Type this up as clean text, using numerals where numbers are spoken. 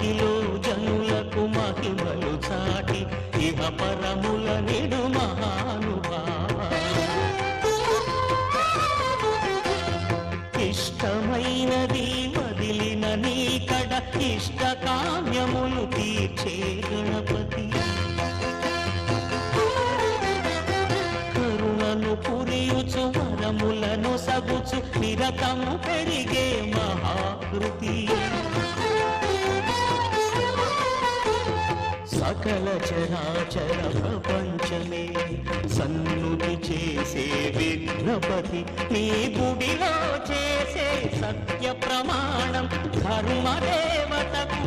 మహిలో జనులకు మహిమలు చాటి ఇహ పరముల నిడు మహానుభావ ఇష్టమైనది వదిలిన నీకడ ఇష్ట కామ్యములు తీర్చే గణపతి కరుణను పురియుచు వరములను సగుచు నిరతము పెరిగే మహాకృతి సకల చరాచర ప్రపంచమే సన్నుతి చేసే విఘ్నపతి నీ గుడిలో చేసే సత్య ప్రమాణం ధర్మదేవతకు